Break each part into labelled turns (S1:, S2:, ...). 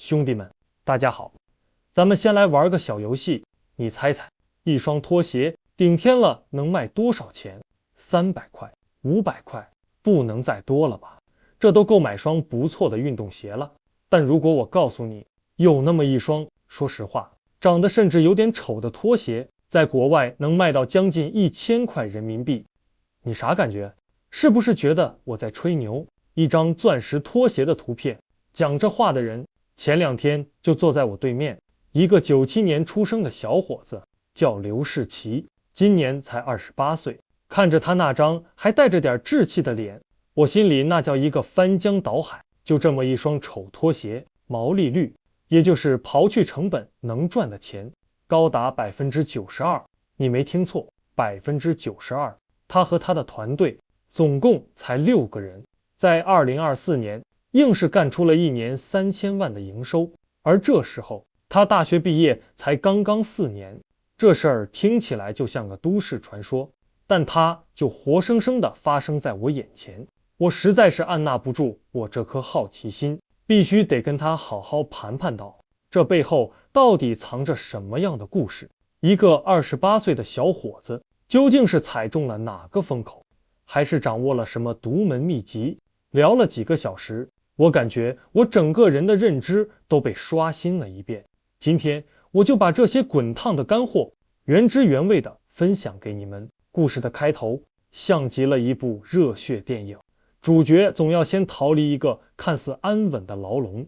S1: 兄弟们，大家好，咱们先来玩个小游戏，你猜猜，一双拖鞋顶天了能卖多少钱？300块、500块，不能再多了吧？这都够买双不错的运动鞋了。但如果我告诉你，有那么一双，说实话，长得甚至有点丑的拖鞋，在国外能卖到将近1000块人民币，你啥感觉？是不是觉得我在吹牛？一张钻石拖鞋的图片，讲这话的人前2天就坐在我对面，一个97年出生的小伙子，叫刘世奇，今年才28岁。看着他那张还带着点稚气的脸，我心里那叫一个翻江倒海。就这么一双丑拖鞋，毛利率，也就是刨去成本能赚的钱，高达92%。你没听错，92%。他和他的团队总共才6个人，在2024年硬是干出了1年3000万的营收。而这时候他大学毕业才刚刚4年，这事儿听起来就像个都市传说，但它就活生生的发生在我眼前。我实在是按捺不住我这颗好奇心，必须得跟他好好盘盘道，这背后到底藏着什么样的故事？一个28岁的小伙子究竟是踩中了哪个风口，还是掌握了什么独门秘籍？聊了几个小时，我感觉我整个人的认知都被刷新了一遍。今天我就把这些滚烫的干货原汁原味的分享给你们。故事的开头像极了一部热血电影，主角总要先逃离一个看似安稳的牢笼。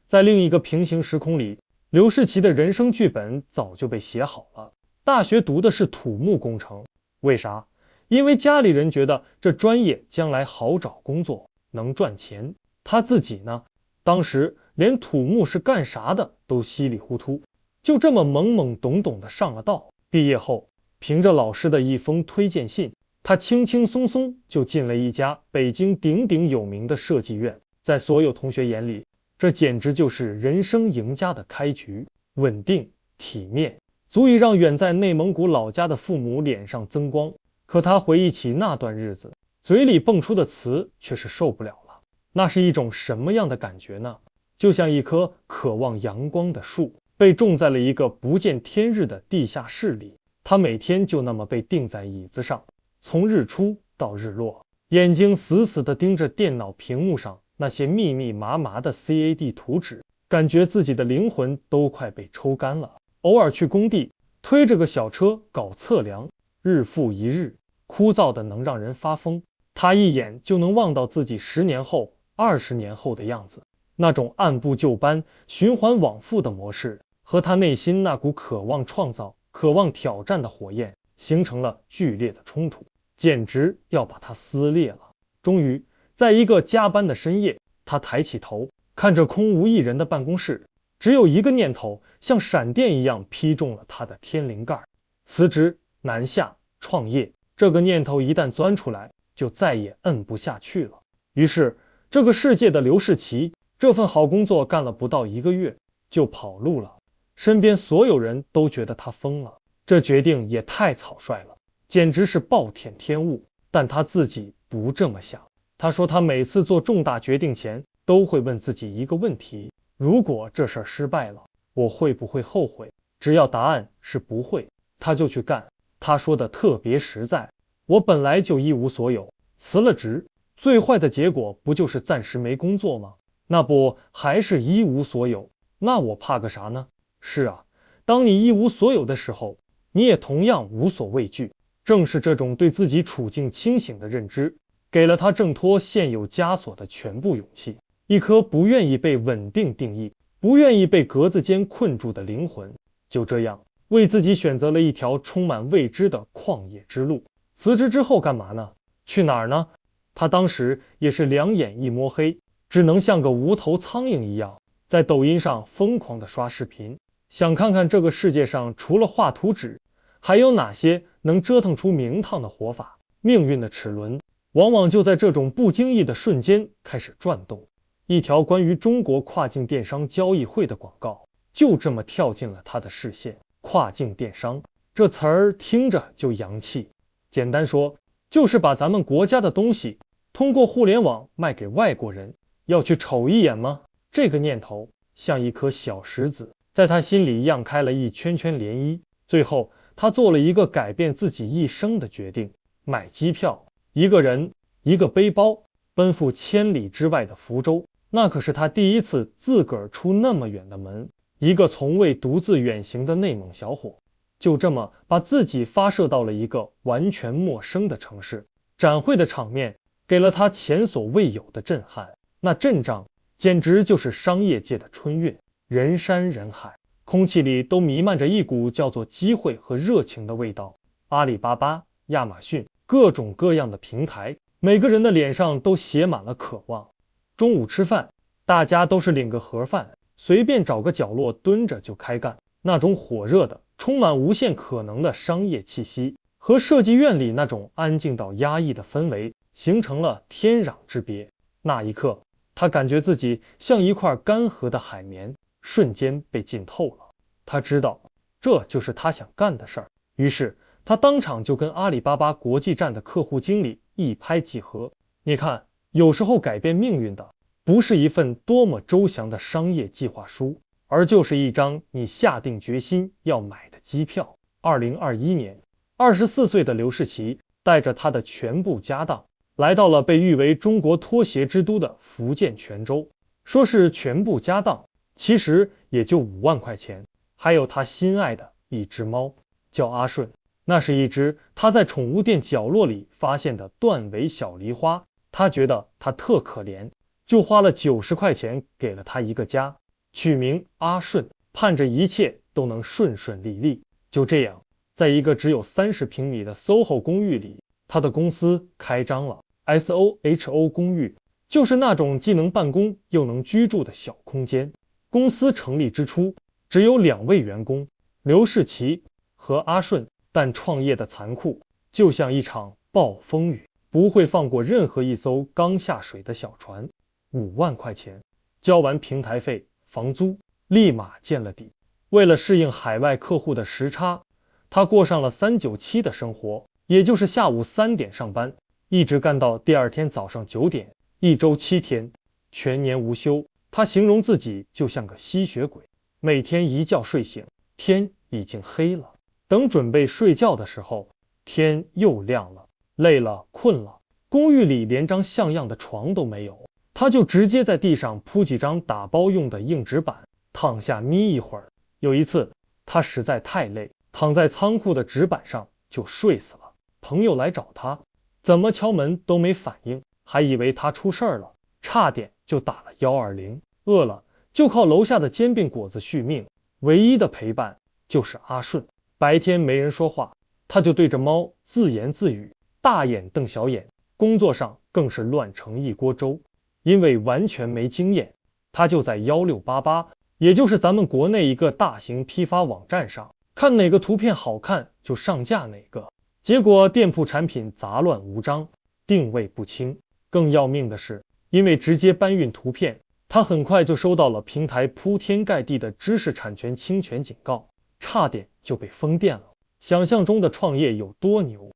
S1: 在另一个平行时空里，刘世奇的人生剧本早就被写好了。大学读的是土木工程，为啥？因为家里人觉得这专业将来好找工作，能赚钱。他自己呢，当时连土木是干啥的都稀里糊涂，就这么懵懵懂懂的上了道。毕业后，凭着老师的一封推荐信，他轻轻松松就进了一家北京鼎鼎有名的设计院。在所有同学眼里，这简直就是人生赢家的开局，稳定体面，足以让远在内蒙古老家的父母脸上增光。可他回忆起那段日子，嘴里蹦出的词却是受不了了。那是一种什么样的感觉呢？就像一棵渴望阳光的树，被种在了一个不见天日的地下室里。他每天就那么被钉在椅子上，从日出到日落，眼睛死死地盯着电脑屏幕上那些密密麻麻的 CAD 图纸，感觉自己的灵魂都快被抽干了。偶尔去工地，推着个小车搞测量，日复一日，枯燥的能让人发疯。他一眼就能望到自己10年后、20年后的样子，那种按部就班、循环往复的模式，和他内心那股渴望创造、渴望挑战的火焰形成了剧烈的冲突，简直要把他撕裂了。终于，在一个加班的深夜，他抬起头，看着空无一人的办公室，只有一个念头像闪电一样劈中了他的天灵盖：辞职、南下、创业。这个念头一旦钻出来，就再也摁不下去了。于是，这个世界的刘世奇这份好工作干了不到1个月就跑路了。身边所有人都觉得他疯了，这决定也太草率了，简直是暴殄天物。但他自己不这么想。他说他每次做重大决定前都会问自己一个问题：如果这事儿失败了，我会不会后悔？只要答案是不会，他就去干。他说的特别实在，我本来就一无所有，辞了职，最坏的结果不就是暂时没工作吗？那不还是一无所有？那我怕个啥呢？是啊，当你一无所有的时候，你也同样无所畏惧。正是这种对自己处境清醒的认知，给了他挣脱现有枷锁的全部勇气。一颗不愿意被稳定定义、不愿意被格子间困住的灵魂，就这样为自己选择了一条充满未知的旷野之路。辞职之后干嘛呢？去哪儿呢？他当时也是两眼一摸黑，只能像个无头苍蝇一样，在抖音上疯狂的刷视频，想看看这个世界上除了画图纸，还有哪些能折腾出名堂的活法。命运的齿轮往往就在这种不经意的瞬间开始转动。一条关于中国跨境电商交易会的广告就这么跳进了他的视线。跨境电商这词儿听着就洋气，简单说就是把咱们国家的东西通过互联网卖给外国人。要去瞅一眼吗？这个念头像一颗小石子，在他心里漾开了一圈圈涟漪。最后，他做了一个改变自己一生的决定，买机票，一个人，一个背包，奔赴千里之外的福州。那可是他第一次自个儿出那么远的门，一个从未独自远行的内蒙小伙，就这么把自己发射到了一个完全陌生的城市。展会的场面给了他前所未有的震撼，那阵仗简直就是商业界的春运，人山人海，空气里都弥漫着一股叫做机会和热情的味道。阿里巴巴、亚马逊，各种各样的平台，每个人的脸上都写满了渴望。中午吃饭，大家都是领个盒饭，随便找个角落蹲着就开干。那种火热的、充满无限可能的商业气息，和设计院里那种安静到压抑的氛围，形成了天壤之别。那一刻，他感觉自己像一块干涸的海绵，瞬间被浸透了。他知道，这就是他想干的事儿。于是，他当场就跟阿里巴巴国际站的客户经理一拍即合。你看，有时候改变命运的，不是一份多么周详的商业计划书，而就是一张你下定决心要买的机票。2021年，24岁的刘世奇带着他的全部家当，来到了被誉为中国拖鞋之都的福建泉州。说是全部家当，其实也就5万块钱，还有他心爱的一只猫，叫阿顺。那是一只他在宠物店角落里发现的断尾小狸花，他觉得它特可怜，就花了90块钱给了它一个家，取名阿顺，盼着一切都能顺顺利利。就这样，在一个只有30平米的 SOHO 公寓里，他的公司开张了。SOHO 公寓就是那种既能办公又能居住的小空间。公司成立之初，只有2位员工，刘世奇和阿顺，但创业的残酷就像一场暴风雨，不会放过任何一艘刚下水的小船。5万块钱，交完平台费、房租，立马见了底。为了适应海外客户的时差，他过上了397的生活，也就是下午3点上班，一直干到第二天早上9点，一周7天，全年无休。他形容自己就像个吸血鬼，每天一觉睡醒，天已经黑了，等准备睡觉的时候，天又亮了。累了困了，公寓里连张像样的床都没有，他就直接在地上铺几张打包用的硬纸板，躺下眯一会儿。有一次他实在太累，躺在仓库的纸板上就睡死了。朋友来找他，怎么敲门都没反应，还以为他出事了，差点就打了120。饿了就靠楼下的煎饼果子续命，唯一的陪伴就是阿顺。白天没人说话，他就对着猫自言自语，大眼瞪小眼，工作上更是乱成一锅粥。因为完全没经验，他就在1688，也就是咱们国内一个大型批发网站上，看哪个图片好看就上架哪个，结果店铺产品杂乱无章，定位不清。更要命的是，因为直接搬运图片，他很快就收到了平台铺天盖地的知识产权侵权警告，差点就被封店了。想象中的创业有多牛，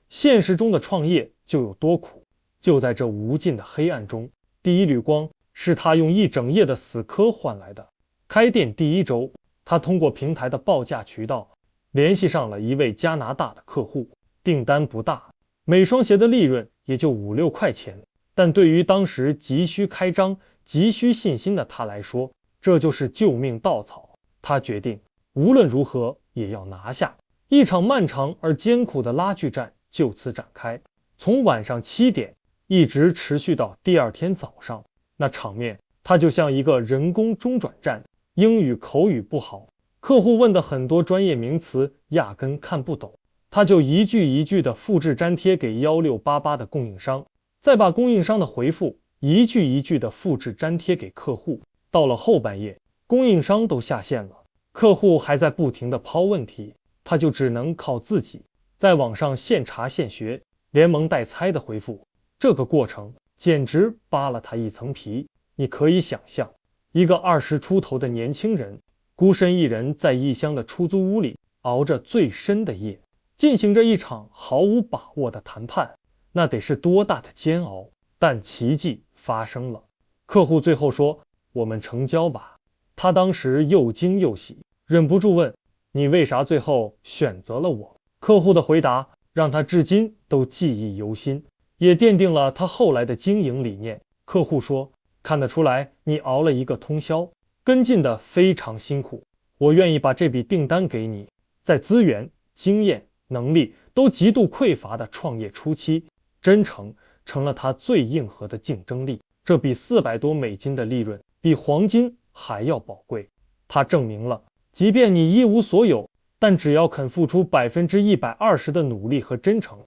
S1: 现实中的创业就有多苦。就在这无尽的黑暗中，第一缕光是他用1整夜的死磕换来的。开店第1周，他通过平台的报价渠道联系上了一位加拿大的客户，订单不大，每双鞋的利润也就5、6块钱，但对于当时急需开张、急需信心的他来说，这就是救命稻草。他决定无论如何也要拿下。一场漫长而艰苦的拉锯战就此展开，从晚上7点一直持续到第二天早上。那场面他就像一个人工中转站，英语口语不好，客户问的很多专业名词压根看不懂，他就一句一句的复制粘贴给1688的供应商，再把供应商的回复一句一句的复制粘贴给客户。到了后半夜，供应商都下线了，客户还在不停的抛问题，他就只能靠自己在网上现查现学，连蒙带猜的回复。这个过程简直扒了他一层皮。你可以想象，一个20出头的年轻人，孤身一人在异乡的出租屋里熬着最深的夜，进行着一场毫无把握的谈判，那得是多大的煎熬。但奇迹发生了，客户最后说，我们成交吧。他当时又惊又喜，忍不住问：你为啥最后选择了我？客户的回答让他至今都记忆犹新，也奠定了他后来的经营理念。客户说：看得出来你熬了一个通宵，跟进的非常辛苦，我愿意把这笔订单给你。在资源、经验、能力都极度匮乏的创业初期，真诚成了他最硬核的竞争力。这比$400多的利润，比黄金还要宝贵。他证明了，即便你一无所有，但只要肯付出120%的努力和真诚，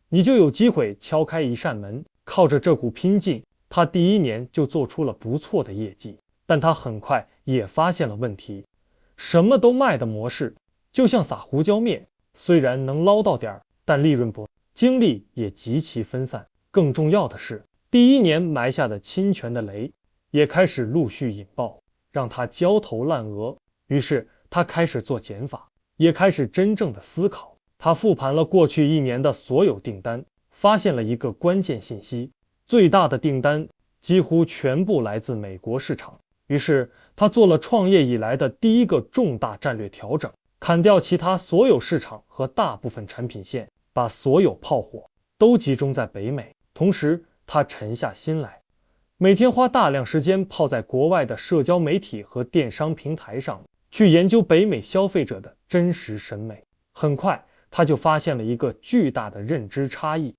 S1: 你就有机会敲开一扇门。靠着这股拼劲，他第1年就做出了不错的业绩。但他很快也发现了问题，什么都卖的模式就像撒胡椒面，虽然能捞到点，但利润不，精力也极其分散。更重要的是，第1年埋下的侵权的雷也开始陆续引爆，让他焦头烂额。于是他开始做减法，也开始真正的思考。他复盘了过去1年的所有订单，发现了一个关键信息：最大的订单几乎全部来自美国市场。于是他做了创业以来的第一个重大战略调整，砍掉其他所有市场和大部分产品线，把所有炮火都集中在北美。同时他沉下心来，每天花大量时间泡在国外的社交媒体和电商平台上，去研究北美消费者的真实审美。很快他就发现了一个巨大的认知差异：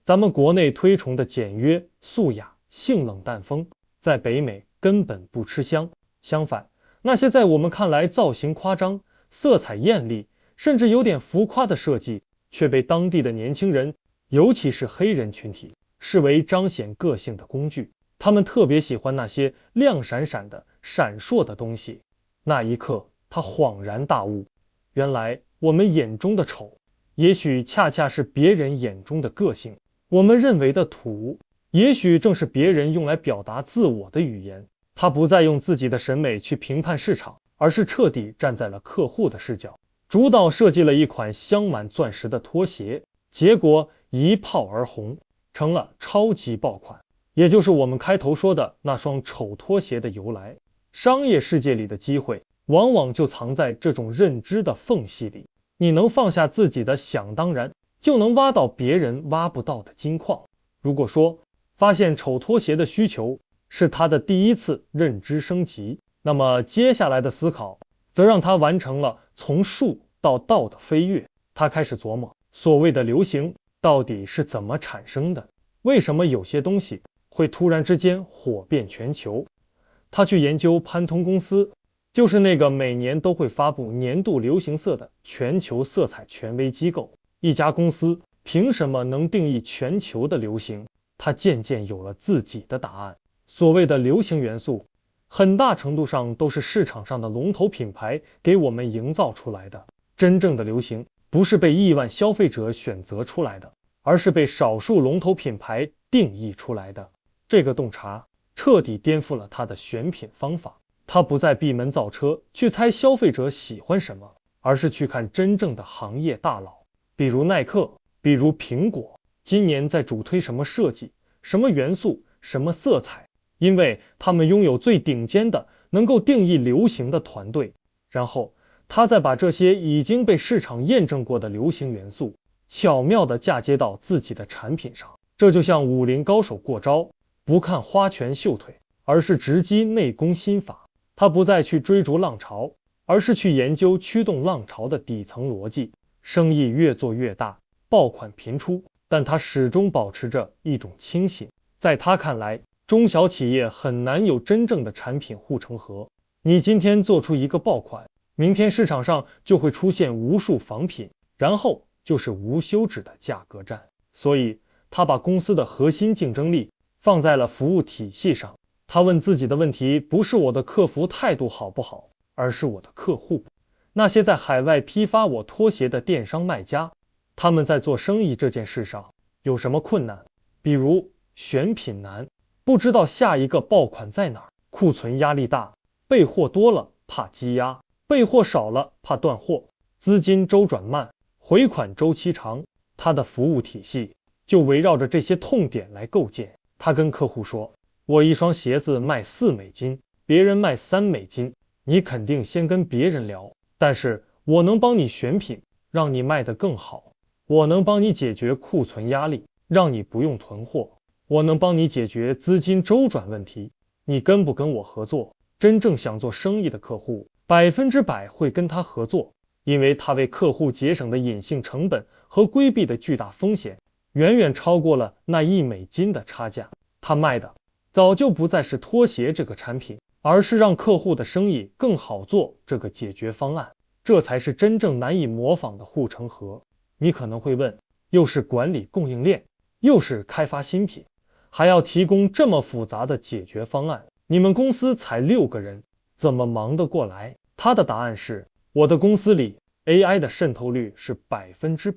S1: 咱们国内推崇的简约、素雅、性冷淡风，在北美根本不吃香。相反，那些在我们看来造型夸张、色彩艳丽，甚至有点浮夸的设计，却被当地的年轻人，尤其是黑人群体，视为彰显个性的工具。他们特别喜欢那些亮闪闪的、闪烁的东西。那一刻，他恍然大悟，原来我们眼中的丑，也许恰恰是别人眼中的个性。我们认为的土，也许正是别人用来表达自我的语言。他不再用自己的审美去评判市场，而是彻底站在了客户的视角，主导设计了一款镶满钻石的拖鞋，结果一炮而红，成了超级爆款，也就是我们开头说的那双丑拖鞋的由来。商业世界里的机会，往往就藏在这种认知的缝隙里。你能放下自己的想当然，就能挖到别人挖不到的金矿。如果说发现丑拖鞋的需求是他的第一次认知升级，那么接下来的思考则让他完成了从树到道的飞跃。他开始琢磨，所谓的流行到底是怎么产生的？为什么有些东西会突然之间火遍全球？他去研究潘通公司，就是那个每年都会发布年度流行色的全球色彩权威机构。一家公司凭什么能定义全球的流行？他渐渐有了自己的答案。所谓的流行元素，很大程度上都是市场上的龙头品牌给我们营造出来的。真正的流行不是被亿万消费者选择出来的，而是被少数龙头品牌定义出来的。这个洞察彻底颠覆了他的选品方法。他不再闭门造车去猜消费者喜欢什么，而是去看真正的行业大佬，比如耐克，比如苹果，今年在主推什么设计、什么元素、什么色彩，因为他们拥有最顶尖的能够定义流行的团队。然后他再把这些已经被市场验证过的流行元素巧妙地嫁接到自己的产品上。这就像武林高手过招，不看花拳绣腿，而是直击内功心法。他不再去追逐浪潮，而是去研究驱动浪潮的底层逻辑。生意越做越大，爆款频出，但他始终保持着一种清醒。在他看来，中小企业很难有真正的产品护城河。你今天做出一个爆款，明天市场上就会出现无数仿品，然后就是无休止的价格战。所以他把公司的核心竞争力放在了服务体系上。他问自己的问题不是我的客服态度好不好，而是我的客户。那些在海外批发我拖鞋的电商卖家，他们在做生意这件事上有什么困难？比如选品难，不知道下一个爆款在哪儿；库存压力大，备货多了怕积压，备货少了怕断货；资金周转慢，回款周期长。他的服务体系就围绕着这些痛点来构建。他跟客户说，我一双鞋子卖$4，别人卖$3，你肯定先跟别人聊，但是我能帮你选品，让你卖得更好。我能帮你解决库存压力，让你不用囤货。我能帮你解决资金周转问题。你跟不跟我合作？真正想做生意的客户100%会跟他合作，因为他为客户节省的隐性成本和规避的巨大风险，远远超过了那$1的差价。他卖的早就不再是拖鞋这个产品，而是让客户的生意更好做这个解决方案。这才是真正难以模仿的护城河。你可能会问，又是管理供应链，又是开发新品，还要提供这么复杂的解决方案，你们公司才6个人，怎么忙得过来？他的答案是，我的公司里 AI 的渗透率是100%。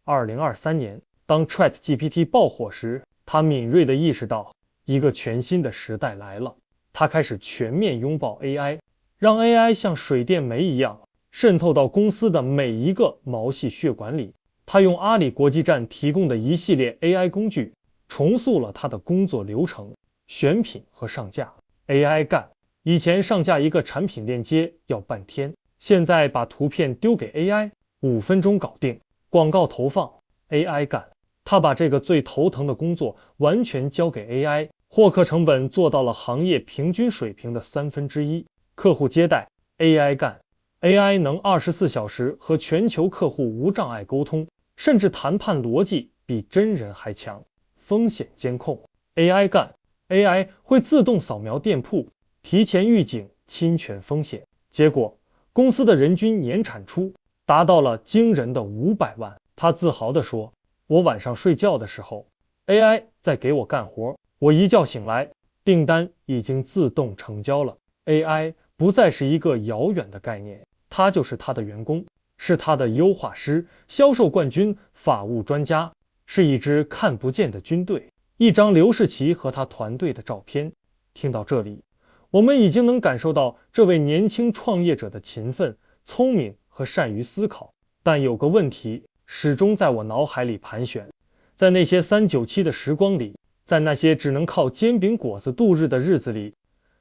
S1: 2023年，当 ChatGPT 爆火时，他敏锐地意识到一个全新的时代来了。他开始全面拥抱 AI， 让 AI 像水电煤一样渗透到公司的每一个毛细血管里。他用阿里国际站提供的一系列 AI 工具，重塑了他的工作流程，选品和上架。AI 干，以前上架一个产品链接要半天，现在把图片丢给 AI，5分钟搞定。广告投放 AI 干，他把这个最头疼的工作完全交给 AI， 获客成本做到了行业平均水平的1/3。客户接待 AI 干，AI 能24小时和全球客户无障碍沟通，甚至谈判逻辑比真人还强。风险监控 AI 干，AI 会自动扫描店铺，提前预警侵权风险。结果公司的人均年产出达到了惊人的500万。他自豪地说，我晚上睡觉的时候 AI 在给我干活，我一觉醒来，订单已经自动成交了。 AI 不再是一个遥远的概念，他就是他的员工，是他的优化师、销售冠军、法务专家，是一支看不见的军队。一张刘世奇和他团队的照片。听到这里，我们已经能感受到这位年轻创业者的勤奋、聪明和善于思考。但有个问题始终在我脑海里盘旋，在那些397的时光里，在那些只能靠煎饼果子度日的日子里，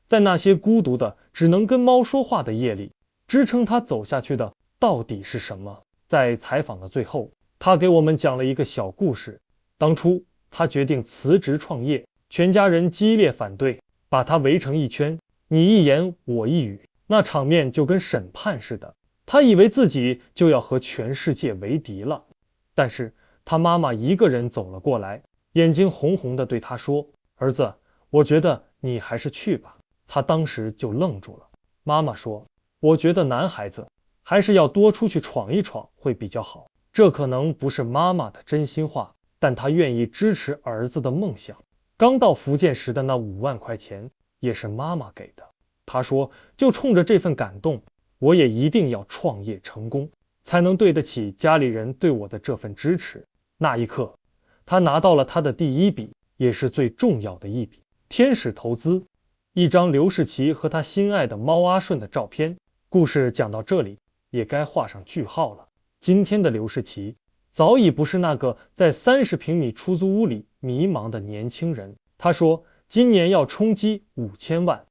S1: 在那些孤独的只能跟猫说话的夜里，支撑他走下去的到底是什么？在采访的最后，他给我们讲了一个小故事。当初他决定辞职创业，全家人激烈反对，把他围成一圈，你一言我一语，那场面就跟审判似的。他以为自己就要和全世界为敌了，但是他妈妈一个人走了过来，眼睛红红的对他说，儿子，我觉得你还是去吧。他当时就愣住了。妈妈说，我觉得男孩子还是要多出去闯一闯会比较好。这可能不是妈妈的真心话，但她愿意支持儿子的梦想。刚到福建时的那5万块钱也是妈妈给的。他说，就冲着这份感动，我也一定要创业成功，才能对得起家里人对我的这份支持。那一刻，他拿到了他的第一笔，也是最重要的一笔天使投资。一张刘世奇和他心爱的猫阿顺的照片。故事讲到这里，也该画上句号了。今天的刘世奇早已不是那个在30平米出租屋里迷茫的年轻人。他说，今年要冲击5000万，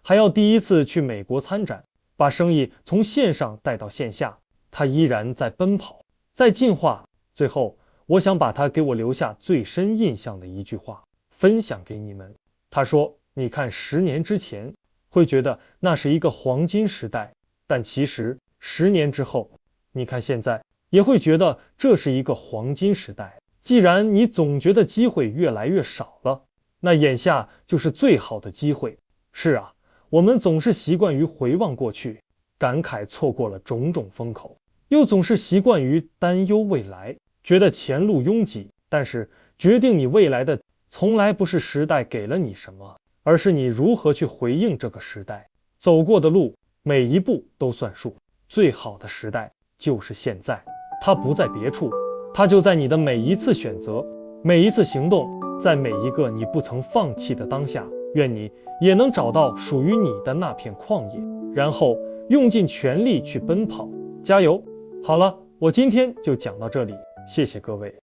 S1: 还要第一次去美国参展，把生意从线上带到线下。他依然在奔跑，在进化。最后，我想把他给我留下最深印象的一句话分享给你们。他说，你看10年之前会觉得那是一个黄金时代，但其实10年之后，你看现在也会觉得这是一个黄金时代。既然你总觉得机会越来越少了，那眼下就是最好的机会。是啊，我们总是习惯于回望过去，感慨错过了种种风口，又总是习惯于担忧未来，觉得前路拥挤。但是决定你未来的从来不是时代给了你什么，而是你如何去回应这个时代。走过的路每一步都算数，最好的时代就是现在。它不在别处，它就在你的每一次选择，每一次行动，在每一个你不曾放弃的当下。愿你也能找到属于你的那片旷野，然后用尽全力去奔跑。加油！好了，我今天就讲到这里，谢谢各位。